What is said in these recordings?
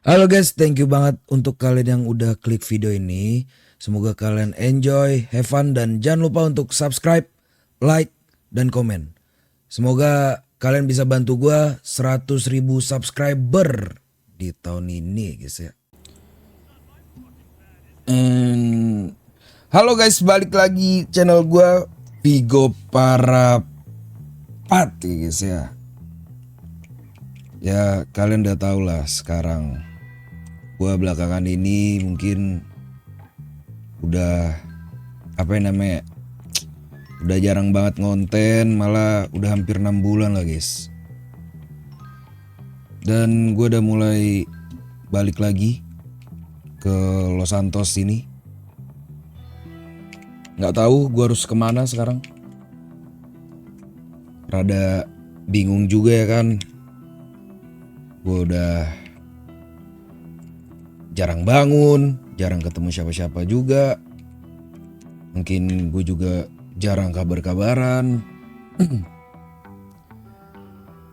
Halo guys, thank you banget untuk kalian yang udah klik video ini. Semoga kalian enjoy, have fun, dan jangan lupa untuk subscribe, like, dan komen. Semoga kalian bisa bantu gua 100.000 subscriber di tahun ini guys ya. And halo guys, balik lagi channel gua Vigo Parapati guys ya. Ya kalian udah tau lah sekarang gua belakangan ini mungkin udah udah jarang banget ngonten, malah udah hampir 6 bulan lah guys. Dan gue udah mulai balik lagi ke Los Santos ini. Nggak tahu gue harus kemana sekarang. Rada bingung juga ya kan. Gue udah jarang bangun, jarang ketemu siapa-siapa juga. Mungkin gue juga jarang kabar-kabaran.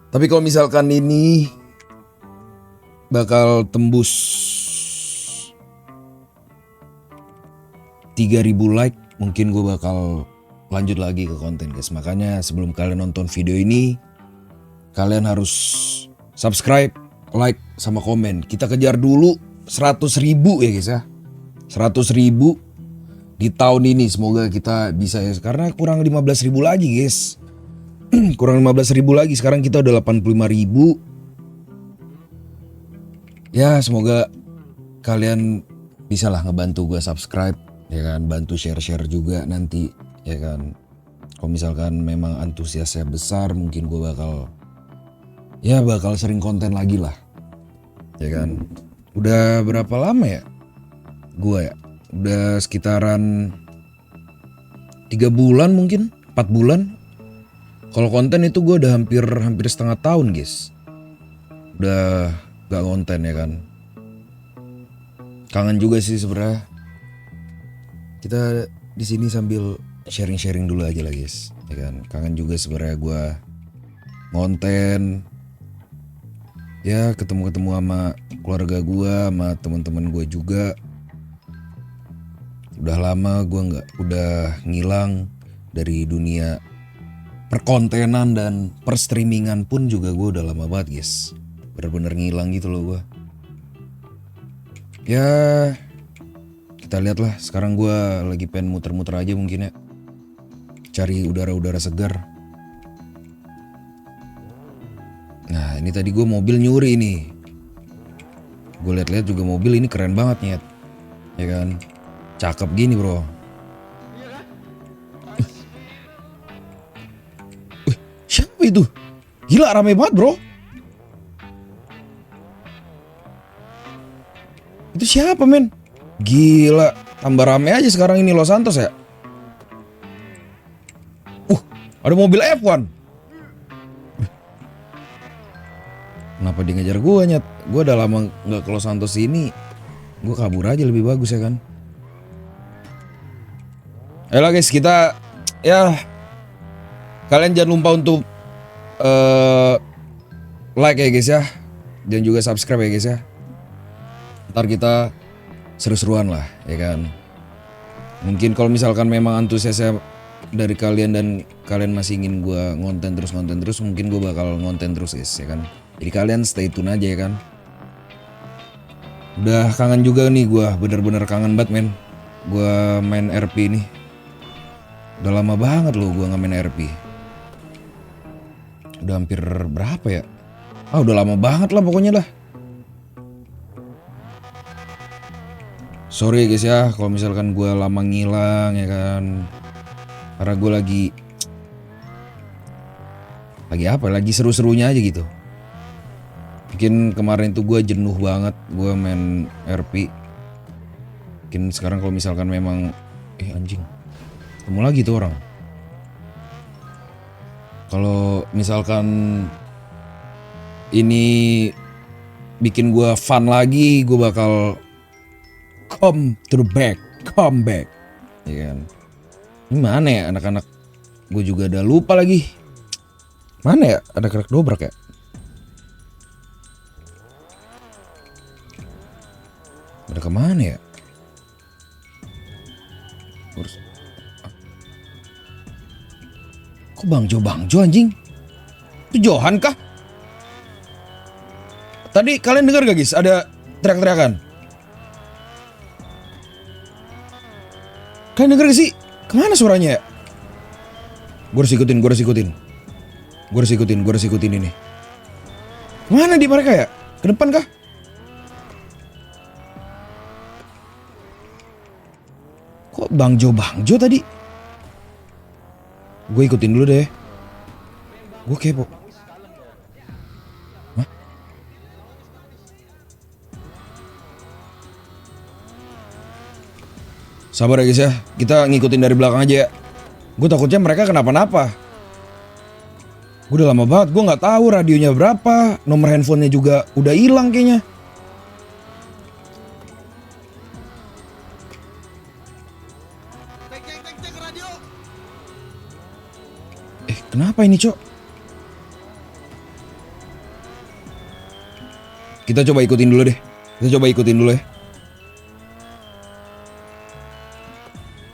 Tapi kalau misalkan ini bakal tembus 3.000 like, mungkin gue bakal lanjut lagi ke konten guys. Makanya sebelum kalian nonton video ini, kalian harus subscribe, like, sama komen. Kita kejar dulu 100.000 ya guys ya. 100.000 di tahun ini, semoga kita bisa ya. Karena kurang 15.000 lagi guys. Kurang 15.000 lagi, sekarang kita udah 85.000. Ya semoga kalian bisa lah ngebantu gue subscribe ya kan. Bantu share-share juga nanti ya kan. Kalau misalkan memang antusiasnya besar, mungkin gue bakal sering konten lagi lah ya kan. Udah berapa lama ya gue ya, udah sekitaran 3 bulan mungkin 4 bulan. Kalau konten itu gue udah hampir setengah tahun guys, udah gak konten ya kan. Kangen juga sih sebenarnya. Kita di sini sambil sharing dulu aja lah guys ya kan. Kangen juga sebenarnya gue ngonten ya, ketemu sama keluarga gue, sama teman-teman gue juga. Udah lama gue udah ngilang dari dunia perkontenan dan perstreamingan pun juga. Gue udah lama banget guys, bener-bener ngilang gitu loh gue. Ya kita lihat lah, sekarang gue lagi pengen muter-muter aja mungkin ya, cari udara-udara segar. Nah ini tadi gue mobil nyuri nih. Gue lihat-lihat juga mobil ini keren banget nyet, ya kan, cakep gini bro. Siapa itu? Gila rame banget bro. Itu siapa men? Gila, tambah rame aja sekarang ini Los Santos ya. Ada mobil F1. Kenapa dia ngejar gue nyet? Gue udah lama gak ke Los Santos ini. Gue kabur aja lebih bagus ya kan. Ayolah guys, kita ya, kalian jangan lupa untuk like ya guys ya, dan juga subscribe ya guys ya. Ntar kita seru-seruan lah ya kan. Mungkin kalau misalkan memang antusiasnya dari kalian dan kalian masih ingin gue ngonten terus, mungkin gue bakal ngonten terus guys ya kan. Jadi kalian stay tune aja ya kan. Udah kangen juga nih gue, bener-bener kangen banget men. Gue main RP nih. Udah lama banget loh gue gak main RP. Udah hampir berapa ya? Udah lama banget lah pokoknya lah. Sorry guys ya kalau misalkan gue lama ngilang ya kan. Karena gue lagi seru-serunya aja gitu. Mungkin kemarin tuh gue jenuh banget gue main RP. Mungkin sekarang kalau misalkan memang anjing, ketemu lagi tuh orang. Kalau misalkan ini bikin gue fun lagi, gue bakal come back ya kan. Ini mana ya anak-anak? Gue juga udah lupa lagi. Mana ya anak-anak dobrak ya? Pada kemana ya? Kok Bang Jo anjing? Itu Johan kah? Tadi kalian dengar gak guys? Ada teriak-teriakan. Kalian denger gak sih? Kemana suaranya ya? Gue harus ikutin ini. Kemana di mereka ya? Ke depan kah? Kok Bang Jo tadi? Gue ikutin dulu deh. Gue kepo. Hah? Sabar ya guys ya. Kita ngikutin dari belakang aja ya. Gue takutnya mereka kenapa-napa. Gue udah lama banget. Gue nggak tahu radionya berapa. Nomor handphonenya juga udah hilang kayaknya. Kenapa ini, Cok? Kita coba ikutin dulu deh. Ya.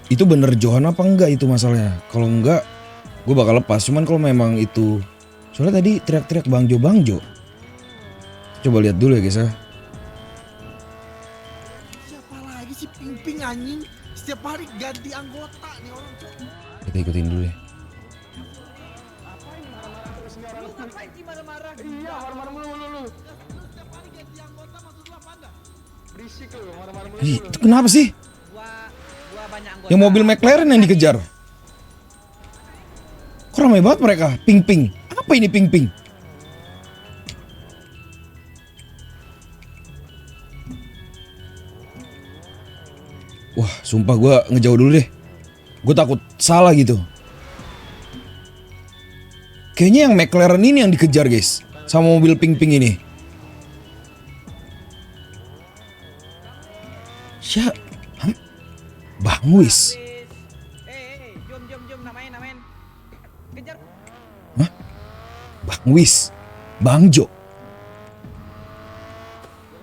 Itu bener Johan apa enggak itu masalahnya? Kalau enggak, gue bakal lepas. Cuman kalau memang itu, soalnya tadi teriak-teriak Bang Jo. Coba lihat dulu ya guys ya. Siapa lagi sih Ping anjing? Setiap hari ganti anggota nih orang, Cok. Kita ikutin dulu deh. Lu ngapain sih marah-marah? Iya, marah-marah mulu. Setiap hari ganti anggota maksud lu apa enggak? Berisik lu, marah-marah mulu. Itu kenapa sih? Gua banyak anggota. Yang mobil McLaren yang dikejar. Kok ramai banget mereka? Ping. Apa ini ping? Wah, sumpah gue ngejauh dulu deh. Gue takut salah gitu. Kayaknya yang McLaren ini yang dikejar guys. Sama mobil ping ini. Bang Wis. Jom, namain. Kejar. Hah? Bang Wis. Bang Jo.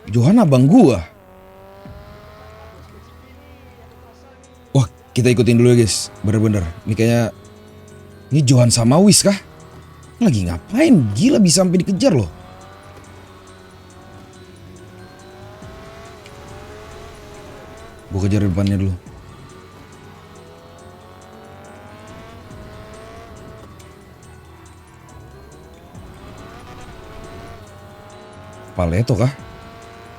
Johan abang gua. Wah, kita ikutin dulu ya guys. Bener-bener. Ini kayaknya ini Johan sama Wis kah? Lagi ngapain? Gila bisa sampai dikejar loh. Gue kejar depannya dulu. Paleto kah?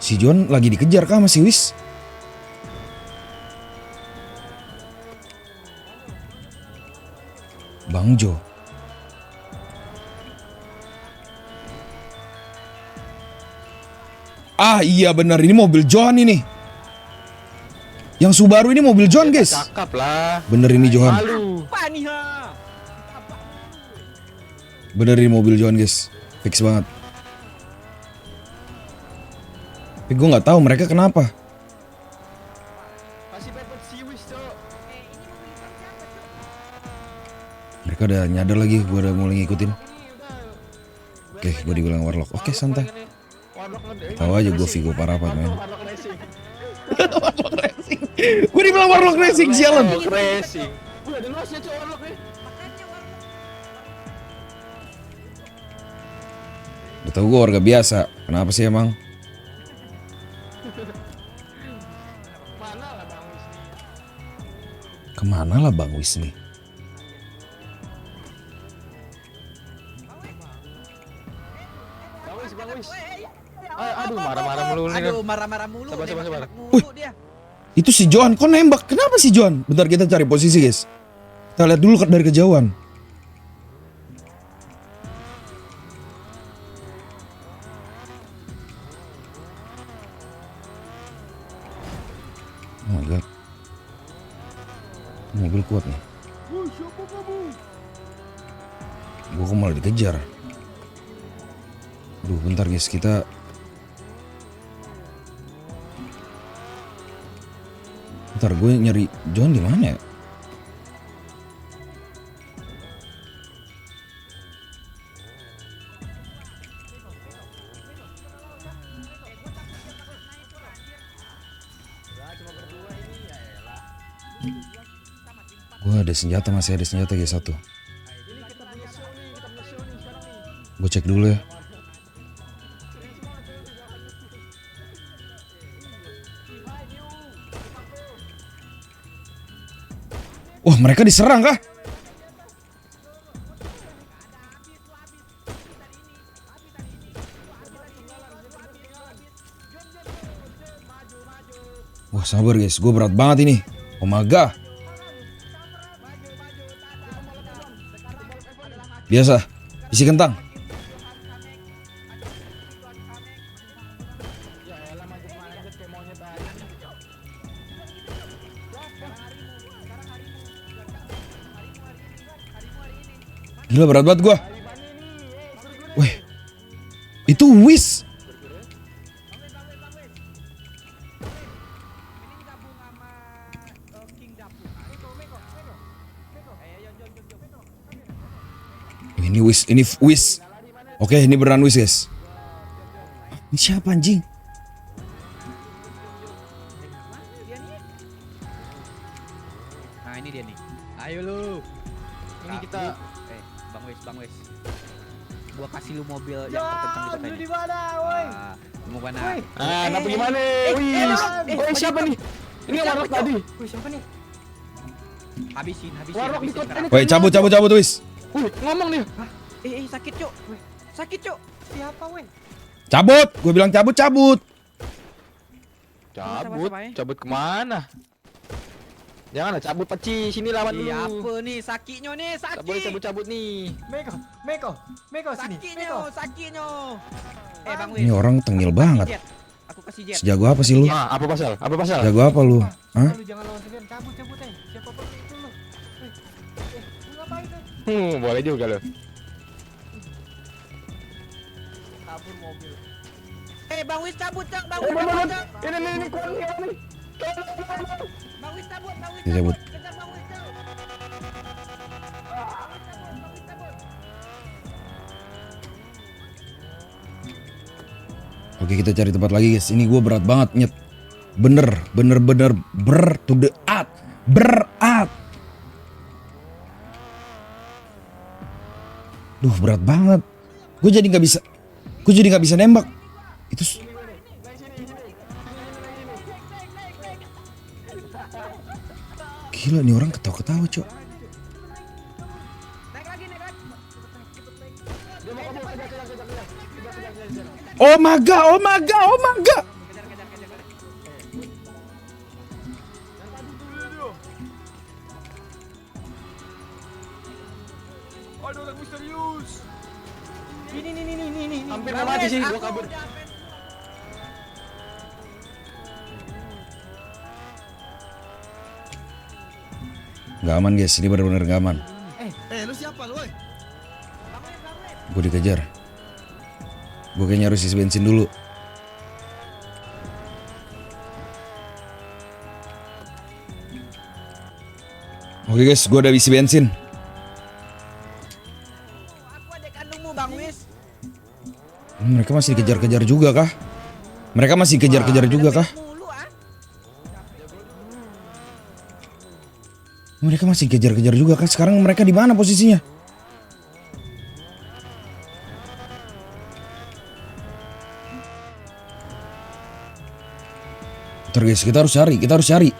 Si John lagi dikejar kah sama si Wis? Bang Jo. Ah iya benar, ini mobil Johan ini. Yang Subaru ini mobil Johan guys. Cakep lah. Bener ini Johan. Apa nih ha? Bener ini mobil Johan guys. Fix banget. Tapi gue nggak tahu mereka kenapa. Masih dapat siwis, Cok. Mereka udah nyadar lagi, gue udah mulai ngikutin. Oke, gue dibilang warlock. Oke, santai. Tahu aja gue Vigo Parapat, men. Warlock Racing. Gue dibilang Warlock Racing, sialan. Warlock Racing. Udah ada luasnya, Cok, Warlock nih. Udah tau gue warga biasa. Kenapa sih emang? Kemana lah Bang Wis nih? Bang Wis. Aduh, marah-marah mulu nih. Marah-marah mulu. Sabar. Wih, itu si Johan. Kok nembak? Kenapa si Johan? Bentar kita cari posisi guys. Kita lihat dulu dari kejauhan. Oh my god. Mobil kuat nih. Gue kok malah dikejar. Duh bentar guys, kita bentar gue nyari John di mana ya? Gua ada senjata, masih ada senjata guys satu. Gue cek dulu ya. Wah, mereka diserang kah? Wah, sabar guys, gue berat banget ini. Oh my god. Biasa, isi kentang. Gila, berat banget gua. Wih, itu Wish. Ini Wish. Oke, ini beneran Wish guys. Ini siapa anjing? Nah ini dia nih. Ayo lu. Ini kita Bang Wes. Gua kasih lu mobil yang terkencang di kota ini. di mana, woi? Mau mana? kenapa gimana? Wih, siapa nih? Ini yang warlock tadi. Woi, siapa nih? Habisin Warlock di kota ini. Woi, cabut Wish. Wih, ngomong nih. sakit cuk. Sakit cuk. Siapa, woi? Cabut, gue bilang cabut. Cabut kemana? Jangan lah, cabut peci, sini lawan dulu. Apa nih sakitnya nih, Tak sakit. boleh cabut-cabut nih. Meko sini. Sakitnya. Bang Wes. Ini orang tengil banget. Aku kasih jet. Sejago apa sih lu? Apa pasal? Sejago apa lu? Hah? Lu jangan lawan sendirian, cabut siapa pun itu lu. Lu ngapain tuh? Boleh juga lo. Kabur mobil. Bang Wes cabut, Cak. Bang Ini Wes kuat cabut. nih. Bang Wes cabut. Dia cabut. Kejar Bang Wes cabut. Oke, kita cari tempat lagi guys. Ini gue berat banget nyet. Bener to the at. Berat. Duh, berat banget. Gue jadi nggak bisa nembak. Itu gila nih orang ketawa-ketawa, Cok. Oh my god. Ada orang misterius. Ini. Hampir mati sih, gua kabur. Gak aman guys, ini benar-benar gak aman. Lu siapa lu, woi? Gue dikejar. Gue kayaknya harus isi bensin dulu. Oke guys, gue udah isi bensin. Aku adik kandungmu Bang Wes. Mereka masih dikejar-kejar juga kah? Mulu ah. Mereka masih kejar-kejar juga kah? Sekarang mereka di mana posisinya? Bentar guys, kita harus cari.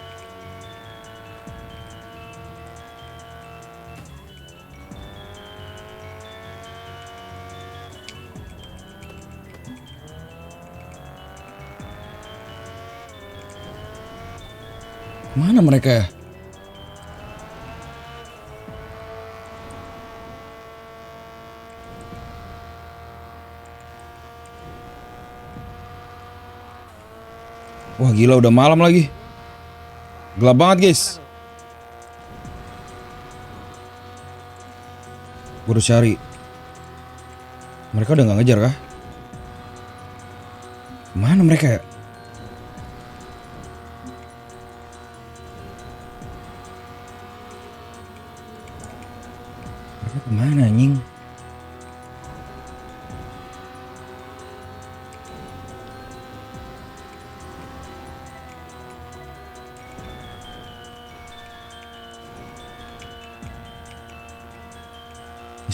Mana mereka ya? Wah gila, udah malam lagi. Gelap banget guys. Gue harus cari. Mereka udah gak ngejar kah? Mana mereka ya? Mereka kemana anjing?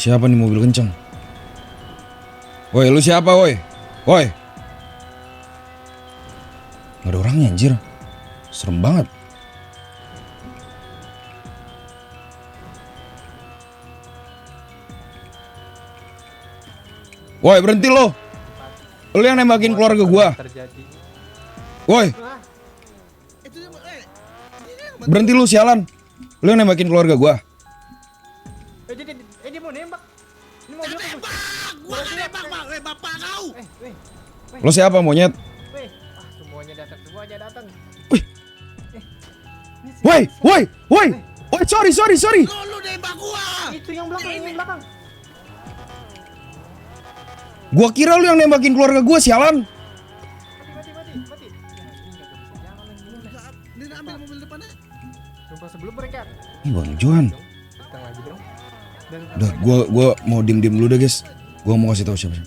Siapa nih mobil kenceng? Woi, lu siapa woi? Woi. Gak ada orangnya anjir. Serem banget. Woi, berhenti lo. Lu yang nembakin keluarga gua. Terjadi. Woi. Berhenti lu sialan. Lu yang nembakin keluarga gua. Dia mau nembak. Ini mobil nembak. Gua nembak, Bang. Bapak kau. Lu siapa monyet? Semuanya datang. Woi, woi, woi. Woi, sorry. Lu nembak gua. Itu yang belakang. Gua kira lu yang nembakin keluarga gua sialan. Mati. Dia ambil mobil depannya. Sumpah sebelum mereka. Ih, Bang Johan. Datang lagi dong. Udah, gua mau diem dulu deh guys. Gua mau kasih tahu siapa.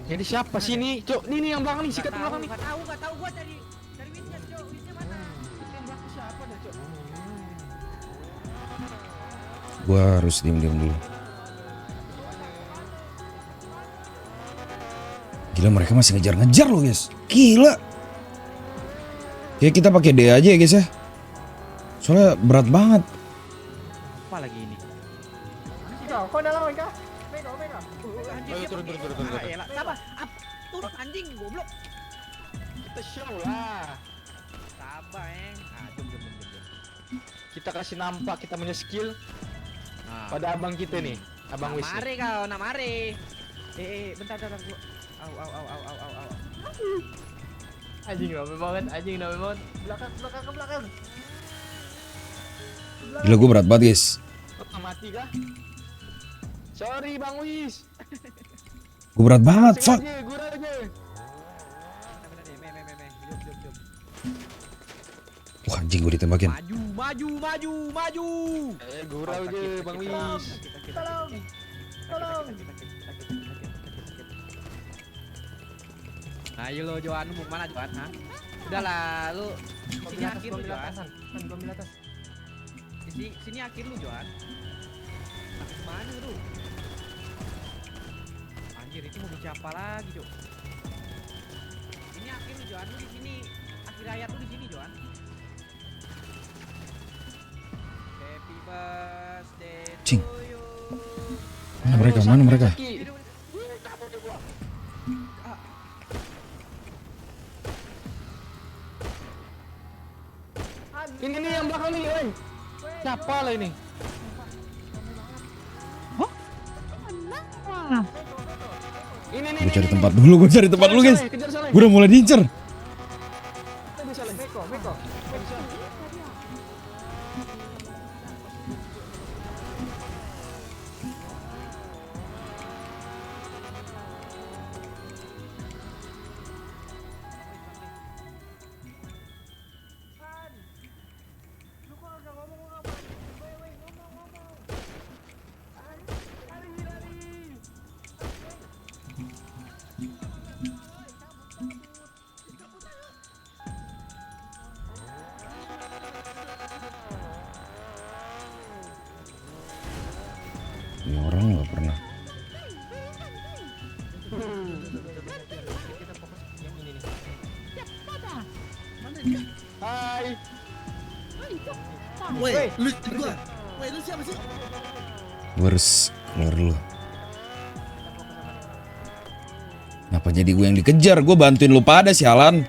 Ini siapa sih ini? Cok, ini yang belakang nih, sikat belakang nih. Gak tahu gua dari Wisnya, Cok. Wisnya mana? Yang belakang siapa dah, Cok? Gua harus diem dulu. Gila, mereka masih ngejar loh guys. Gila. Kayak kita pakai D aja ya guys ya. Soalnya berat banget. Apa lagi ini? Kau dalam mereka. Mega. Anjing, Turun. elah. Sabar. Turun anjing, goblok. Kita show lah. Sabar, jom. Kita kasih nampak kita punya skill Nah, pada abang kita nih, abang Wis. mare kau, nak mare. Bentar gua. Au. Anjing rame banget. Belakang. Gila, gue berat banget guys. Mati kah? Sorry Bang Wis. Gue berat banget, fuck. Gurau aja. Jom. Wah anjing, gue ditembakin. Maju. Gurau aja Bang Wis. Tolong. Nah, ayo lo Johan, lu mau kemana Johan? Hah? Udahlah, lu sini akhir lu Johan. Mobil atas. Sini akhir lu Johan. Mana lu? Anjir, itu mobil siapa lagi, Cok? Ini akhir lu Johan, lu di sini. Akhir ayat lu di sini, Johan. Happy birthday Cing. to you. Mana mereka? Ini nih yang belakang nih, woi. Siapa lah ini? Ini Gue cari tempat dulu guys. Kejar Saleh. Gue udah mulai diincer. Meko. Ini orang nggak pernah. Hai. Woi, lu gua. Woi, lu siapa sih? Gue harus keluar dulu. Kenapa jadi gue yang dikejar? Gue bantuin lu pada sialan.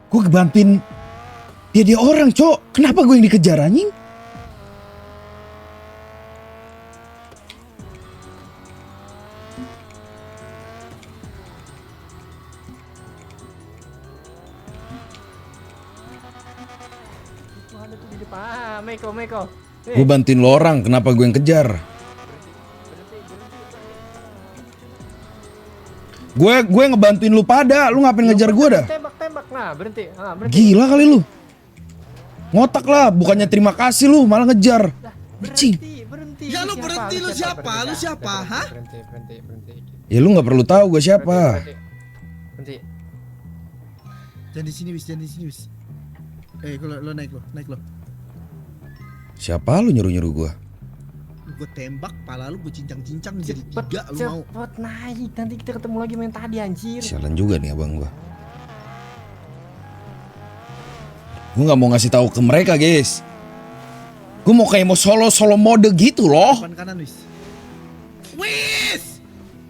Gue bantuin dia orang, Cok. Kenapa gue yang dikejar anjing? Ada tuh di depan. Meko. Gue bantuin lo orang, kenapa gue yang kejar? Gue ngebantuin lu pada, lu ngapain ngejar gue dah? Tembak. Nah, berhenti. Berhenti. Gila kali lu. Ngotak lah, bukannya terima kasih lu malah ngejar. Cing. Berhenti. Ya lu berhenti, lu siapa? Lu siapa? Hah? Berhenti. Ya lu nggak perlu tahu gue siapa. Berhenti. Jangan di sini wis. Lo naik lo. Siapa lu nyuruh gue? Gue tembak, pala lu gue cincang-cincang jadi 3 lu mau. Cepet naik, nanti kita ketemu lagi main tadi anjir. Sialan juga nih abang gue. Gue nggak mau ngasih tahu ke mereka guys. Gue mau kayak mau solo mode gitu loh. Depan kanan wis. Wis!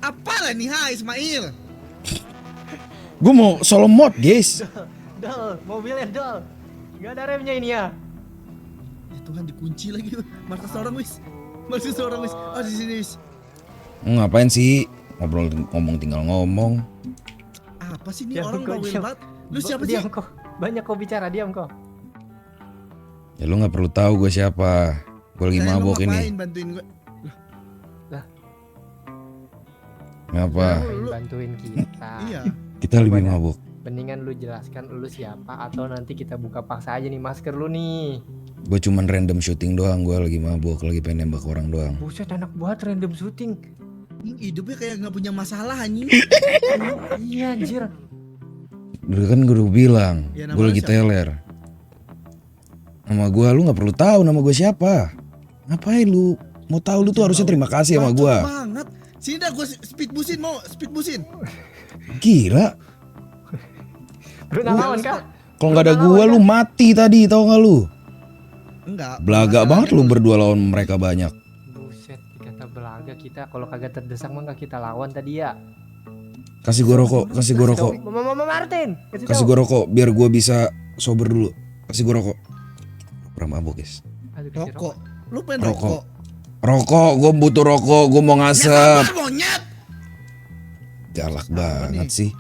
Apalah nih Ismail? Gue mau solo mode guys. Dol, mobilnya dol. Gak ada remnya ini ya. Ya Tuhan dikunci lagi. Markas seorang wis. Oh di sini wis. Ngapain sih ngomong tinggal ngomong. Apa sih ini Diam orang kok, bawel diam. banget? Lu siapa sih? Diam kok. Banyak kau bicara, diam kok. Ya lu nggak perlu tahu gue siapa. Gue lagi Lu mabok ngapain ini. bantuin gue? Ngapa? Bantuin kita. Iya. Kita lebih mabok. Mendingan lu jelaskan lu siapa atau nanti kita buka paksa aja nih masker lu nih. Gue cuman random shooting doang. Gue lagi mabok, lagi pengen nembak orang doang. Buset enak banget random shooting. Hidupnya kayak nggak punya masalah anjing. Iya anjir. Dulu kan gue udah bilang, Ya, gue nama lu lagi siapa? teler. Nama gue, lu nggak perlu tahu nama gue siapa. Ngapain lu? Mau tahu lu tuh harusnya terima kasih sama gue. Bacot banget. Sini dah gue speed busin. Gila. Lu lawan kah? Kalau nggak ada gue, lu mati tadi, tau nggak lu? Enggak. Belaga banget lu berdua lawan mereka banyak. Buset dikata belaga kita kalau kagak terdesak mah nggak kita lawan tadi ya. Kasih gue rokok, kasih gue rokok, Mama Martin. kasih gue rokok, biar gue bisa sober dulu. Kasih gue rokok. Pernah mabok guys. Aduh, kasih Rokok. Lu pengen Rokok. rokok? Rokok, gue butuh rokok, gue mau Ya ngasep. apa monyet? Galak banget sih.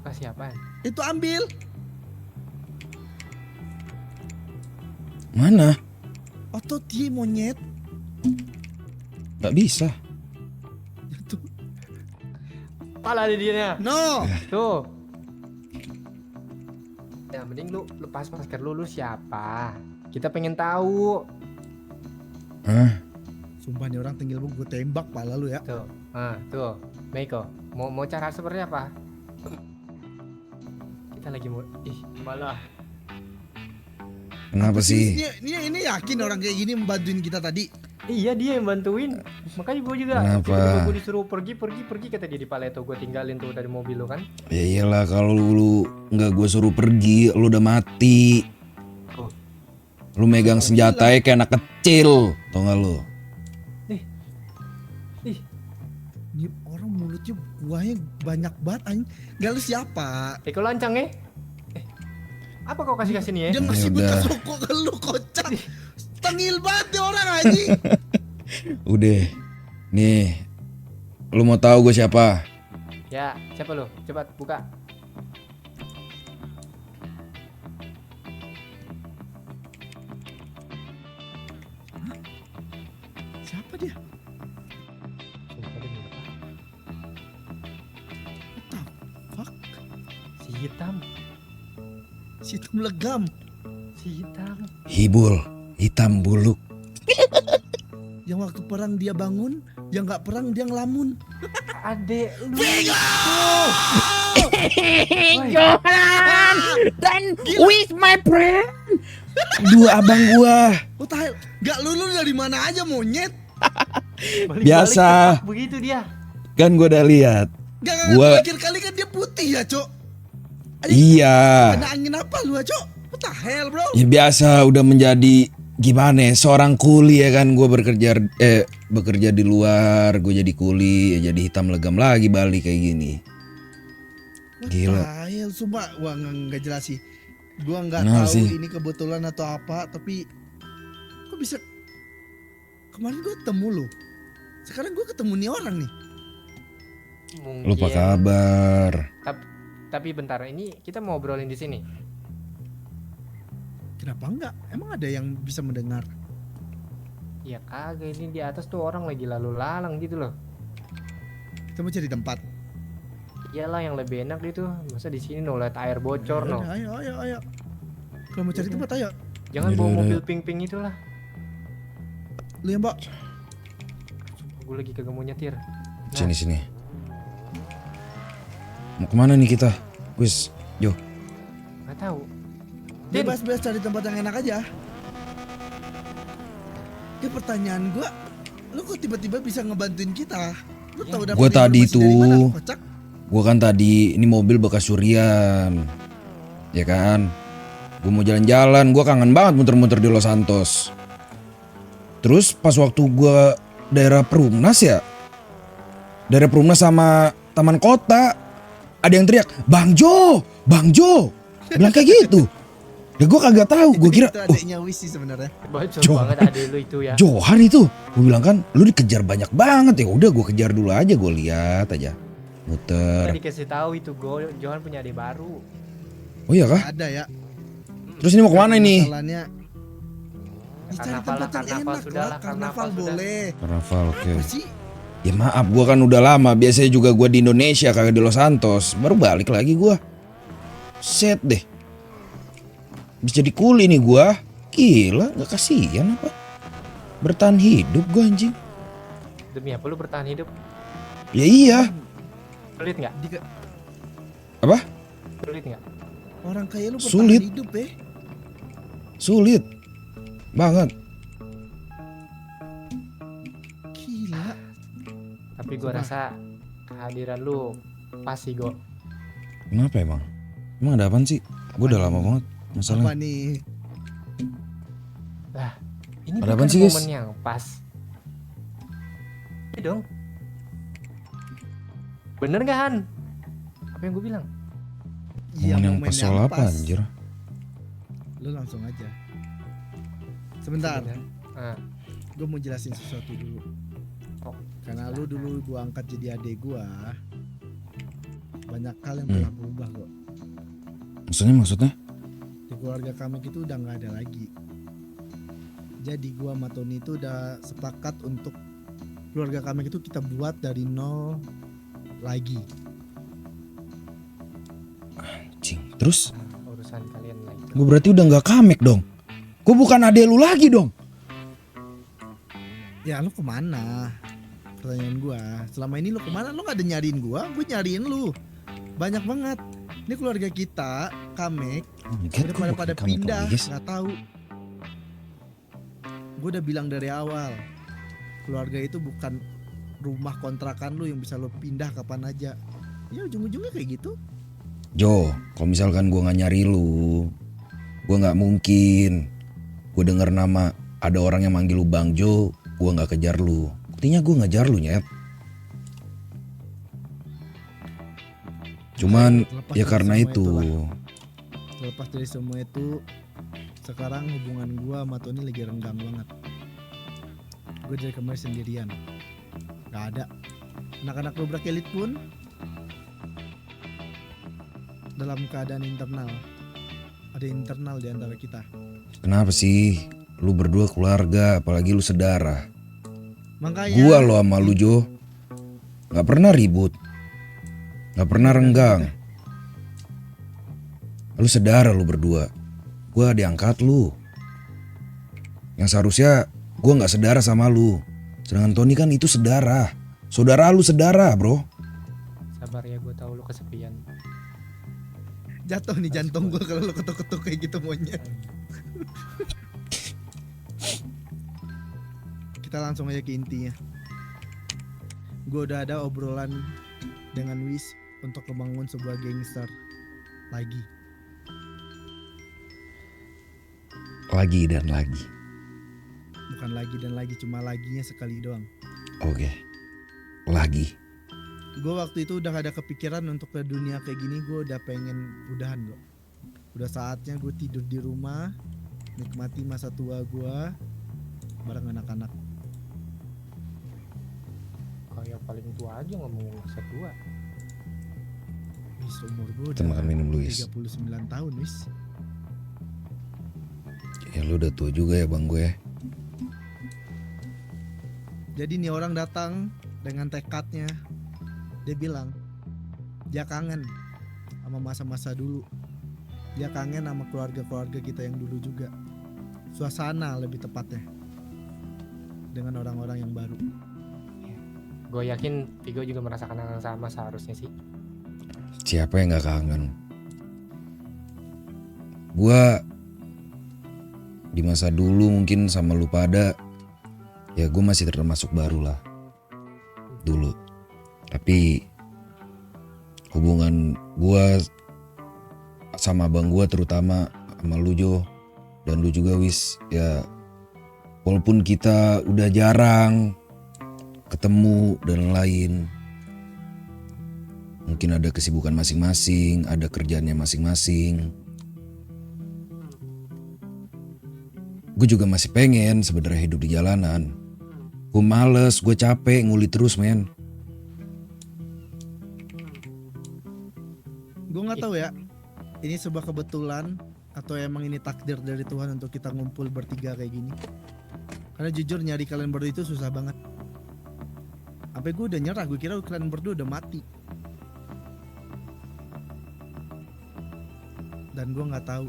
Kasih apaan? Itu ambil. Mana? Otot dia monyet. Gak bisa. Itu. Pala di dia. No. Tuh. Ya mending lu lepas masker lu siapa? Kita pengen tahu. Hah? Sumpah nih orang tinggal gue tembak pala lu ya. Tuh. Tuh. Meiko, mau cara seperti apa? Kita lagi mau malah. Kenapa sih? Ini yakin orang kayak gini membantuin kita tadi. Iya dia yang bantuin. Makanya gue juga. Kenapa? Gue disuruh pergi kata dia di Paleto. Gue tinggalin tuh dari mobil lu kan. Ya iyalah kalau lu nggak gue suruh pergi, lu udah mati. Oh. Lu megang senjata kayak anak kecil, tau gak lu? Ih. Ini orang mulutnya buahnya banyak banget anjing. Gak lu siapa? Kau lancang apa kau kasih nih ya? Dia ngasih udah. bekas rokok ke lu kocak. Tengil banget nih orang anjing. Udah, nih, lu mau tahu gue siapa? Ya, siapa lu? Cepat buka. Siapa dia? What the fuck? Si hitam. Si hitam legam. Hibul, hitam buluk. Yang waktu perang dia bangun, yang nggak perang dia ngelamun. Adek lu. Johan, then with my friend. Dua abang gua. What the hell? Gak lu dari mana aja monyet? Balik-balik Biasa. cepat begitu dia. Kan gua udah lihat. Gak Gua- terakhir kali kan dia putih ya cok. Iya. Kena angin apa lu cok? What the hell bro? Ya biasa udah menjadi gimana ya, seorang kuli ya kan, gue bekerja di luar, gue jadi kuli, ya jadi hitam legam lagi balik kayak gini. What Gila. the hell? Sumpah, wah nggak jelas sih. Gua nggak Kenapa tahu sih? ini kebetulan atau apa, tapi kok bisa? Kemarin gue ketemu lu, sekarang gue ketemu nih orang nih. Mungkin. Lupa kabar. Tapi bentar, ini kita mau obrolin di sini. Kenapa enggak? Emang ada yang bisa mendengar? Ya kagak, ini di atas tuh orang lagi lalu lalang gitu loh. Kita mau cari tempat. Iyalah yang lebih enak itu. Masa di sini no lihat air bocor no. Yaudah, ayo. Kalau mau cari tempat ayo. Jangan Yaudah, bawa yaudah, mobil yuk. pink-pink itulah. Lu yang bawa. Gue lagi kagak mau nyetir. Sini. Mau kemana nih kita? Wis, Jo. Nggak tahu. Din, Bebas cari tempat yang enak aja. Ya pertanyaan gua, lu kok tiba-tiba bisa ngebantuin kita? Lu tahu dapat Gua tadi informasi dari mana, tuh. kocak? Gua kan tadi ini mobil bekas curian. Ya kan? Gua mau jalan-jalan, gua kangen banget muter-muter di Los Santos. Terus pas waktu gua daerah Perumnas ya. Daerah Perumnas sama Taman Kota. Ada yang teriak, "Bang Jo! Bang Jo!" Bilang kayak gitu. Ya gua kagak tahu, gua kira itu adeknya Wisi sebenarnya. bocor Jo. banget ade lu itu ya. Johan itu. Gue bilang kan, lu dikejar banyak banget ya. Udah gue kejar dulu aja, gue lihat aja. Muter. Tadi dikasih tahu itu gue Johan punya adik baru. Oh iya kah? Ada ya. Terus ini mau kemana ini? Masalahnya ya, cari Karnaval lah, tempat yang karnaval enak sudah lah. lah, Karnaval karnaval sudah. boleh. Karnaval, oke. Apa sih? Ya maaf, gue kan udah lama. Biasanya juga gue di Indonesia, kagak di Los Santos. Baru balik lagi gue. Set deh. Bisa jadi kuli nih gue. Gila, gak kasihan apa? Bertahan hidup gue anjing. Demi apa lu bertahan hidup? Ya iya. Sulit nggak? Apa? Sulit nggak? Orang kayak lu bertahan Sulit. hidup ya. Sulit. Banget. Gila. Tapi gue rasa kehadiran lu pas sih Go. Kenapa emang? Emang ada apaan sih? Gue udah lama banget Apa masalahnya. nih? Ini Ada bukan apaan sih, guys? momen yang pas. Iya dong. Bener gak Han? Apa yang gue bilang? Iya, Momen yang momen pas soal apa pas. anjir? Lu langsung aja. Sebentar, Ah, gue mau jelasin sesuatu dulu. Oh, Karena lu dulu gua angkat jadi adik gua, banyak hal yang Hmm. telah berubah kok. Maksudnya? Di keluarga kami itu udah nggak ada lagi. Jadi gua sama Tony itu udah sepakat untuk keluarga kami itu kita buat dari nol lagi. Cing. Terus? urusan kalian lagi. Gue berarti udah nggak kamek dong. Gue bukan adek lu lagi dong. Ya lu kemana? Pertanyaan gua. Selama ini lu kemana? Lu nggak ada nyariin gua nyariin lu. Banyak banget. Ini keluarga kita, Kamek, udah pada pindah, nggak tahu. Gue udah bilang dari awal, keluarga itu bukan rumah kontrakan lu yang bisa lo pindah kapan aja. Ya ujung-ujungnya kayak gitu. Jo, kalau misalkan gue nggak nyari lu, gue nggak mungkin. Gue denger nama ada orang yang manggil lu Bang Jo, gue nggak kejar lu. Buktinya gue ngejar lu nyet. Cuman Terlepas ya dari karena semua itu. Terlepas dari semua itu, sekarang hubungan gua sama Tony lagi renggang banget. Gue dari kemarin sendirian, nggak ada. Anak-anak Lubrak Elit pun dalam keadaan internal. Ada internal di antara kita. Kenapa sih? Lu berdua keluarga, apalagi lu saudara. Makanya Gua lo sama lu Jo, nggak pernah ribut, nggak pernah renggang. Lu saudara lu berdua, gua diangkat lu. Yang seharusnya gua nggak saudara sama lu. Sedangkan Tony kan itu saudara, saudara lu saudara bro. Sabar ya, gue tahu lu kesepian. jatuh nih jantung gua kalau lo ketuk-ketuk kayak gitu monyet. Kita langsung aja ke intinya. Gue udah ada obrolan dengan Wis untuk membangun sebuah gangster lagi. Lagi dan lagi. Bukan lagi dan lagi, cuma laginya sekali doang. Oke. Lagi. Gue waktu itu udah gak ada kepikiran untuk ke dunia kayak gini. Gue udah pengen udahan kok. Udah saatnya gue tidur di rumah, nikmati masa tua gue bareng anak-anak. Kayak paling tua aja ngomongin masa tua. Wis umur gue Kita makan minum dulu, Wis. 39 tahun Wis. Ya lu udah tua juga ya bang gue. Jadi nih orang datang dengan tekadnya. Dia bilang, Dia kangen sama masa-masa dulu. Dia kangen sama keluarga-keluarga kita yang dulu juga. Suasana lebih tepatnya. Dengan orang-orang yang baru. Gue yakin Vigo juga merasakan hal yang sama seharusnya sih. Siapa yang gak kangen? Gua di masa dulu mungkin sama lu pada, ya gue masih termasuk baru lah dulu. Tapi hubungan gua sama abang gua, terutama sama lu Jo, dan lu juga Wis, ya walaupun kita udah jarang ketemu dan lain, mungkin ada kesibukan masing-masing, ada kerjaannya masing-masing. Gue juga masih pengen sebenarnya hidup di jalanan. Gue males, gue capek nguli terus men. Gue nggak tahu ya, ini sebuah kebetulan atau emang ini takdir dari Tuhan untuk kita ngumpul bertiga kayak gini. Karena jujur nyari kalian berdua itu susah banget. Sampai gue udah nyerah, gue kira kalian berdua udah mati. Dan gue nggak tahu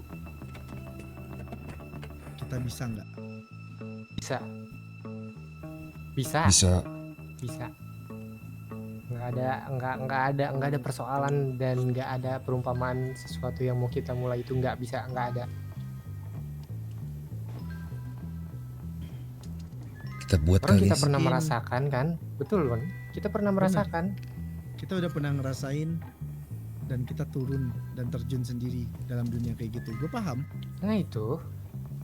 kita bisa nggak. Bisa. Bisa. Bisa. Bisa. Nggak ada persoalan dan nggak ada perumpamaan sesuatu yang mau kita mulai itu nggak bisa, nggak ada. Kita buat Orang kali. kita pernah merasakan kan, betul kan? Kita pernah merasakan. Kita udah pernah ngerasain dan kita turun dan terjun sendiri dalam dunia kayak gitu. Gue paham. Nah itu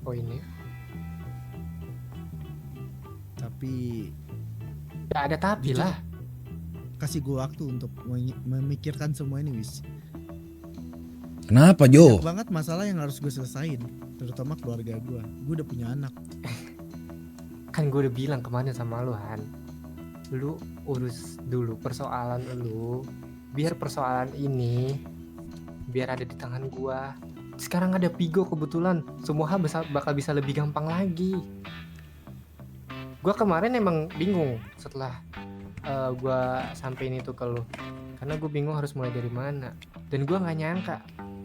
poinnya. Tapi Nggak ada tapi Jujur. lah. kasih gue waktu untuk memikirkan semua ini Wis. Kenapa Jo? Banyak banget masalah yang harus gue selesain, terutama keluarga gue. Gue udah punya anak. Kan gue udah bilang kemarin sama lu Han, lu urus dulu persoalan lu, biar persoalan ini biar ada di tangan gua. Sekarang ada Vigo kebetulan, semua hal bakal bisa lebih gampang lagi. Gua kemarin emang bingung setelah gua sampein itu ke lu, karena gue bingung harus mulai dari mana. Dan gua nggak nyangka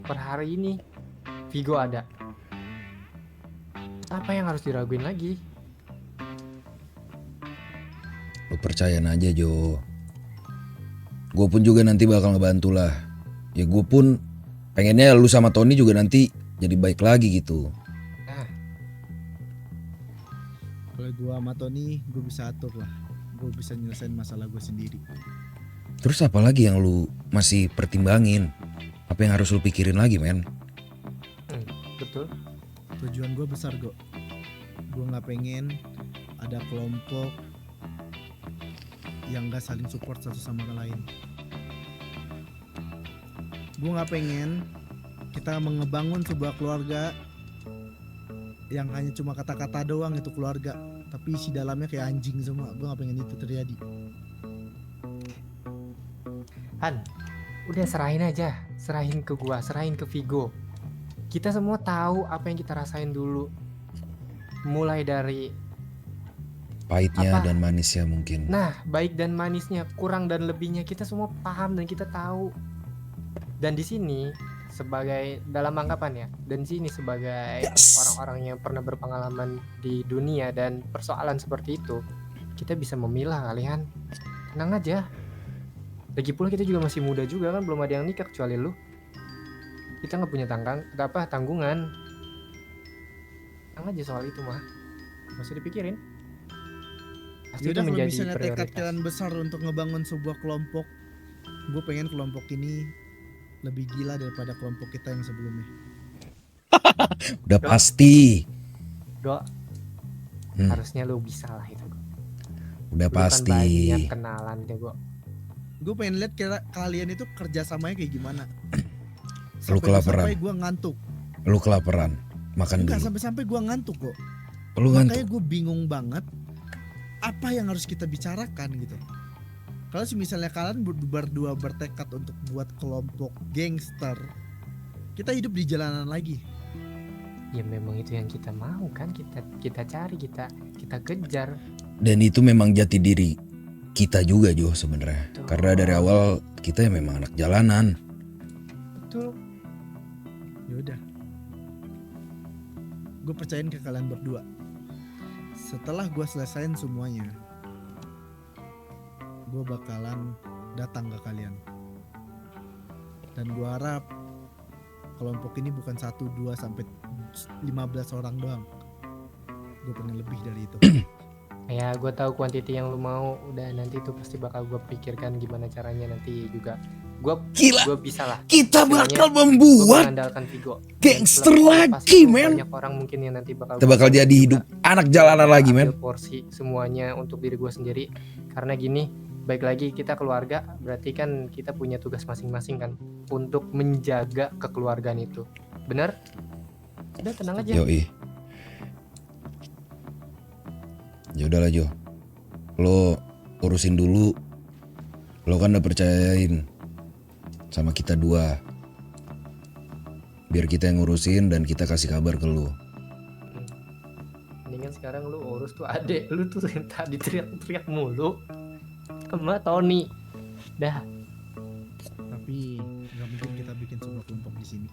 per hari ini Vigo ada. Apa yang harus diraguin lagi? Lu percayain aja Jo. Gue pun juga nanti bakal ngebantu lah. Ya gue pun pengennya lu sama Tony juga nanti jadi baik lagi gitu. Kalau gue sama Tony, gue bisa atur lah. Gue bisa nyelesain masalah gue sendiri. Terus apa lagi yang lu masih pertimbangin? Apa yang harus lu pikirin lagi men? Betul. Tujuan gue besar gue nggak pengen ada kelompok yang gak saling support satu sama lain. Gue gak pengen kita mengebangun sebuah keluarga yang hanya cuma kata-kata doang itu keluarga, tapi isi dalamnya kayak anjing semua. Gue gak pengen itu terjadi. Han, udah serahin aja, serahin ke gua, serahin ke Vigo. Kita semua tahu apa yang kita rasain dulu. Mulai dari Pahitnya Apa? dan manisnya mungkin. nah, baik dan manisnya, kurang dan lebihnya kita semua paham dan kita tahu. Dan di sini sebagai dalam anggapan ya, dan di sini sebagai orang-orang yang pernah berpengalaman di dunia dan persoalan seperti itu, kita bisa memilah kalian. Tenang aja. Lagi pula kita juga masih muda juga kan, belum ada yang nikah kecuali lu. Kita nggak punya tanggungan. Tenang aja soal itu mah, nggak usah dipikirin. Pasti itu Yaudah, kalau menjadi misalnya tekad prioritas. kalian besar untuk ngebangun sebuah kelompok, gue pengen kelompok ini lebih gila daripada kelompok kita yang sebelumnya. Udah pasti. Do, harusnya lu bisa lah itu. Udah Lu kan pasti. banyak kenalan jago. Gue pengen lihat kalian itu kerjasamanya kayak gimana. Lu kelaparan. Sampai gue ngantuk. Lu kelaparan. Makan Enggak, dulu. sampai gue ngantuk kok. Lu Makanya ngantuk. gue bingung banget apa yang harus kita bicarakan gitu. Kalau misalnya kalian berdua bertekad untuk buat kelompok gangster, kita hidup di jalanan lagi. Ya memang itu yang kita mau kan, kita cari, kita kejar. Dan itu memang jati diri kita juga Jo sebenarnya. Karena dari awal kita ya memang anak jalanan. Betul. Yaudah, gue percayain ke kalian berdua. Setelah gue selesain semuanya, gue bakalan datang ke kalian. Dan gue harap kelompok ini bukan 1, 2, sampai 15 orang doang. Gue pengen lebih dari itu. Ya gue tahu kuantiti yang lu mau. Udah nanti tuh pasti bakal gue pikirkan gimana caranya nanti juga. Gila. Gue bisa lah. Kita Istilahnya, bakal Gue membuat mengandalkan Vigo. gangster Dan lagi, pasti men. Banyak orang mungkin yang nanti bakal Kita bakal gua jadi juga. hidup anak jalanan lagi, men. Ambil porsi semuanya untuk diri gue sendiri. Karena gini, baik lagi kita keluarga, berarti kan kita punya tugas masing-masing kan untuk menjaga kekeluargaan itu. Benar? Udah tenang aja. Yoi. Ya udahlah Jo. Lo urusin dulu. Lo kan udah percayain sama kita 2. Biar kita yang ngurusin dan kita kasih kabar ke lo. Mendingan sekarang lu urus tuh adek lu tuh yang tadi teriak-teriak mulu sama Tony. Dah. Tapi nggak mungkin kita bikin sebuah kelompok di sini.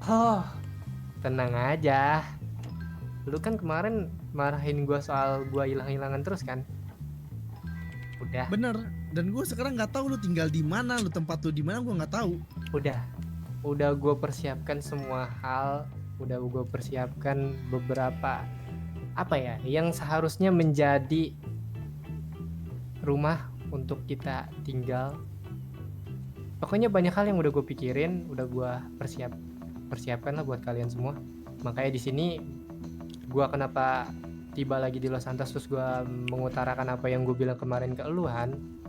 Oh, tenang aja. Lu kan kemarin marahin gua soal gua hilang-hilangan terus kan? Udah, Bener. Dan gue sekarang nggak tahu lu tinggal di mana, lu tempat lu di mana, gue nggak tahu. udah gua persiapkan semua hal, udah gua persiapkan beberapa apa ya yang seharusnya menjadi rumah untuk kita tinggal. Pokoknya banyak hal yang udah gue pikirin, udah gua persiapkan lah buat kalian semua. Makanya di sini gua kenapa tiba lagi di Los Santos terus gua mengutarakan apa yang gue bilang kemarin ke eluhan.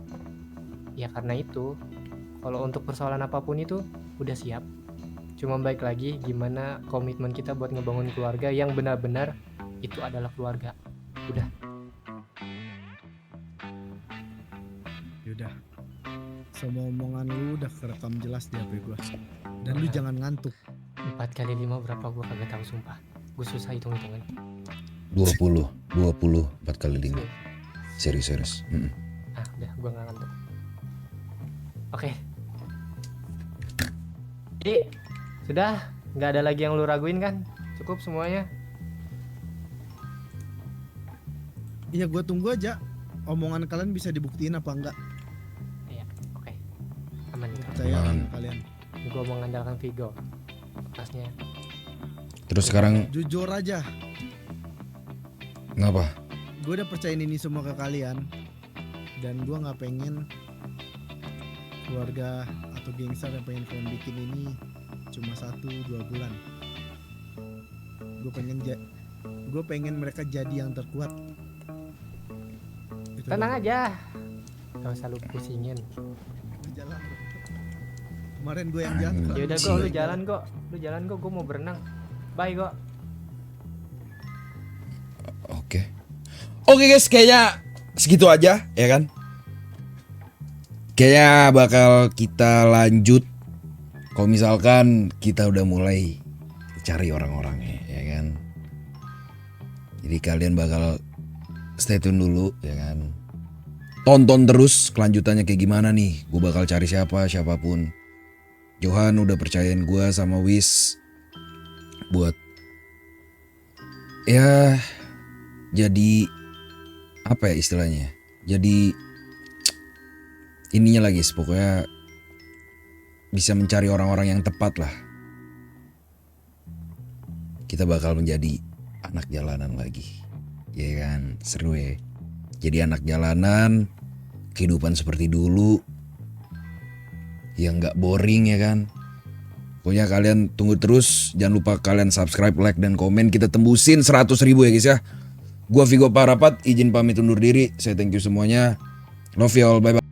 Ya karena itu, kalau untuk persoalan apapun itu udah siap. Cuma baik lagi gimana komitmen kita buat ngebangun keluarga yang benar-benar itu adalah keluarga. Udah. Yaudah, semua omongan lu udah kerekam jelas di HP gue. Dan lu jangan ngantuk. 4 kali 5 berapa gue kagak tahu sumpah. Gue susah hitung-hitungan. 20 4 kali 5. Serius. Ah udah, gue gak ngantuk. Oke. Jadi sudah, nggak ada lagi yang lu raguin kan? Cukup semuanya. Iya, gue tunggu aja omongan kalian bisa dibuktiin apa enggak. Iya, oke. Aman nih. Percaya Aman. sama kalian. Gue mengandalkan Vigo. Pasnya. Terus sekarang Jujur aja, ngapa? gue udah percayain ini semua ke kalian. Dan gue nggak pengen keluarga atau gangster yang pengen kalian bikin ini cuma 1-2 bulan. Gue pengen mereka jadi yang terkuat. Itu Tenang doang. aja. Gak usah lu pusingin. Lu jalan. Kemarin gue yang jalan. Anjing. Yaudah kok, lu jalan kok. Gue mau berenang. Bye kok. Oke guys, kayaknya segitu aja ya kan. Kayaknya bakal kita lanjut kalau misalkan kita udah mulai cari orang-orangnya ya kan. Jadi kalian bakal stay tune dulu ya kan. Tonton terus kelanjutannya kayak gimana nih. Gue bakal cari siapapun. Johan udah percayain gue sama Wis buat ya jadi apa ya istilahnya, jadi ininya lagi pokoknya bisa mencari orang-orang yang tepat lah. Kita bakal menjadi anak jalanan lagi ya kan. Seru ya jadi anak jalanan, kehidupan seperti dulu yang gak boring ya kan. Pokoknya kalian tunggu terus, jangan lupa kalian subscribe, like, dan komen. Kita tembusin 100.000 ya guys ya. Gua Vigo Parapat, izin pamit undur diri. Saya thank you semuanya. Love you all, bye bye.